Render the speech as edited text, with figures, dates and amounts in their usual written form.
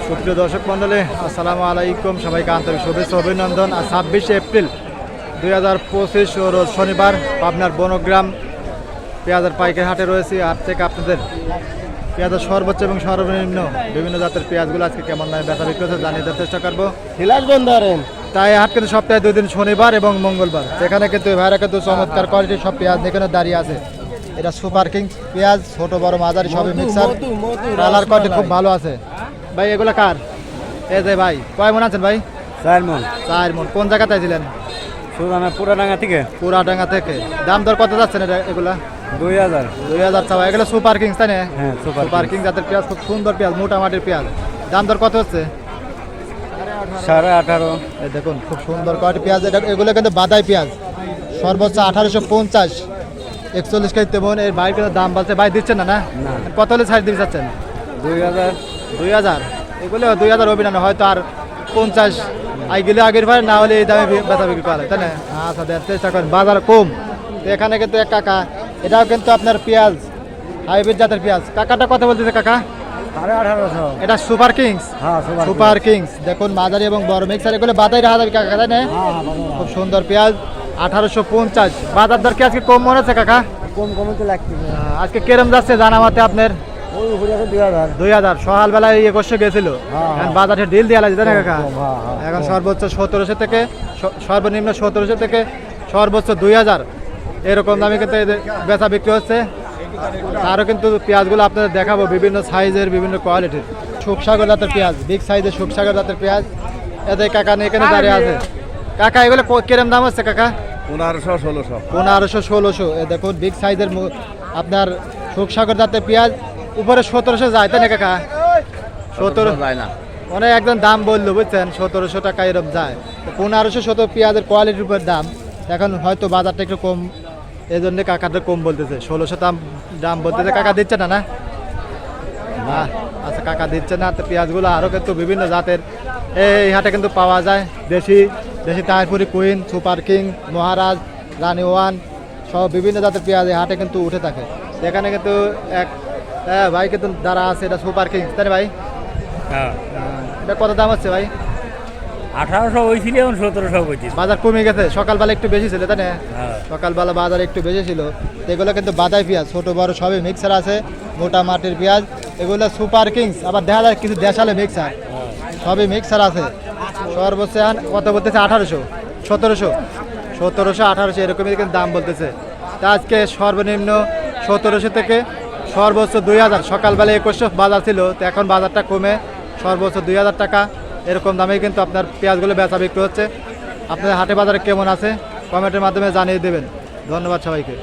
সুপ্রিয় দর্শক মন্ডলী, আসসালামু আলাইকুম। সবাইকে আন্তরিক শুভেচ্ছা অভিনন্দন। আর 26শে এপ্রিল 2025 রোজ শনিবার পাবনার বনগ্রাম পেঁয়াজের পাইকারি হাটে রয়েছি। হাট থেকে আপনাদের পেঁয়াজের সর্বোচ্চ এবং সর্বনিম্ন বিভিন্ন জাতের পেঁয়াজগুলো আজকে কেমন দামে বেচা বিক্রি হচ্ছে জানিয়ে দেওয়ার চেষ্টা করবো। তাই হাট কিন্তু সপ্তাহে 2 দিন, শনিবার এবং মঙ্গলবার। সেখানে কিন্তু ভাইরা কিন্তু চমৎকার কোয়ালিটির সব পেঁয়াজ এখানে দাঁড়িয়ে আছে। এটা সুপার কিং পেঁয়াজ, ছোট বড় মাঝারি সবই মিক্সার, কালার কোয়ালিটি খুব ভালো আছে। ভাই এগুলো কার? এই যে ভাই, কয় মন আছেন ভাই? 4 মন। 4 মন। কোন জায়গাতে ছিলেন? পুরাডাঙ্গা থেকে। পুরাডাঙ্গা থেকে। দাম দর কত যাচ্ছেন এগুলা? 2000 চাওয়া। এগুলো সুপার কিংস তাই না? হ্যাঁ, সুপার কিং জাতের পেঁয়াজ, খুব সুন্দর পেঁয়াজ, মোটা মাটির পেঁয়াজ। দাম দর কত হচ্ছে? 18.5। এই দেখুন খুব সুন্দর কোয়ালিটি পেঁয়াজ। এগুলো কিন্তু বাদাই পেঁয়াজ, সর্বোচ্চ 1850, 41 কেজি তেমন। এর বাইর কিন্তু দাম বলছে ভাই দিচ্ছেন না? না, কত হলে ছাড় দিতে চাচ্ছেন? 2000। এগুলো 2000 হবে না, হয়তো আর 50 আই গেলে আগের ভাই, না হলে এই দামে বেচা বিক্রি করা তাই না? আচ্ছা দেন, চেষ্টা করেন। বাজার কম। তো এখানে কিন্তু এক কাকা, এটাও কিন্তু আপনার পেঁয়াজ, হাইব্রিড জাতের পেঁয়াজ। কাকাটা কত বলতেছে কাকা? 1850। এটা সুপার কিংস। হ্যাঁ, সুপার কিংস। দেখুন মাঝারি এবং বড় মিক্সার, এগুলো বাদাই রাখা যাবে কাকা তাই না? খুব সুন্দর পেঁয়াজ, 1850। বাজার দর কি আজকে কম মনে হচ্ছে কাকা? কম তো লাগতেছে। আজকে কেরম যাচ্ছে জানা মতে আপনার? ওই উপরে আছে 2000। সকালবেলায় 2100 গেছিল। এখন বাজারে ডিল দেওয়া লাগছে না কাকা? এখন সর্বোচ্চ 1700 থেকে সর্বনিম্ন 1700 থেকে সর্বোচ্চ 2000 এরকম দামে কিন্তু বেচা বিক্রি হচ্ছে। আরও কিন্তু পেঁয়াজগুলো আপনাদের দেখাবো বিভিন্ন সাইজের, বিভিন্ন কোয়ালিটির। শুকসাগর জাতের পেঁয়াজ, বিগ সাইজের শুকসাগর জাতের পেঁয়াজ। এদের কাকা নিয়ে এখানে দাঁড়িয়ে আছে। কাকা এগুলো কিরম দাম হচ্ছে কাকা? 1500-1600। এ দেখুন বিগ সাইজের আপনার শুকসাগর জাতের পেঁয়াজ, উপরে 1700 যায় তাই না কাকা? 17 যায় না, মানে একদম দাম বললো বুঝছেন, 1700 টাকা এরকম যায়। 1500 পেঁয়াজের কোয়ালিটির উপর দাম। এখন হয়তো বাজারটা একটু কম, এই জন্য কাকাটা কম বলতেছে। 1600 দাম বলতেছে। কাকা দিচ্ছে না? না, আচ্ছা কাকা দিচ্ছে না। তো পেঁয়াজগুলো আরও কিন্তু বিভিন্ন জাতের এই হাটে কিন্তু পাওয়া যায়। দেশি তাহিরপুরি, কুইন, সুপার কিং, মহারাজ, রানি ওয়ান সব বিভিন্ন জাতের পেঁয়াজ এই হাটে কিন্তু উঠে থাকে। এখানে কিন্তু এক ভাই কিন্তু যারা আছে, এটা সুপার কিং তাই না ভাই? হ্যাঁ। এটা কত দাম হচ্ছে ভাই? 1800 হয়েছিল, এখন 1700 হয়েছে। বাজার কমে গেছে, সকালবেলা একটু বেশি ছিল তাই না? সকালবেলা বাজার একটু বেশি ছিল। এগুলো কিন্তু বাদাই পেঁয়াজ, ছোট বড় সবই মিক্সার আছে, মোটা মাটির পেঁয়াজ। এগুলো সুপার কিংস, আবার দেখা যায় কিছু দেশালে মিক্সার, সবই মিক্সার আছে। সর্বোচ্চ কত বলতেছে? 1800, 1700, 1800 এরকমই কিন্তু দাম বলতেছে। তা আজকে সর্বনিম্ন 1700 থেকে সর্বোচ্চ 2000। সকালবেলা 2100 বাজার ছিল, তো এখন বাজারটা কমে সর্বোচ্চ 2000 টাকা এরকম দামে কিন্তু আপনার পেঁয়াজগুলো বেচা বিক্রি হচ্ছে। আপনাদের হাটে বাজারে কেমন আছে কমেন্টের মাধ্যমে জানিয়ে দেবেন। ধন্যবাদ সবাইকে।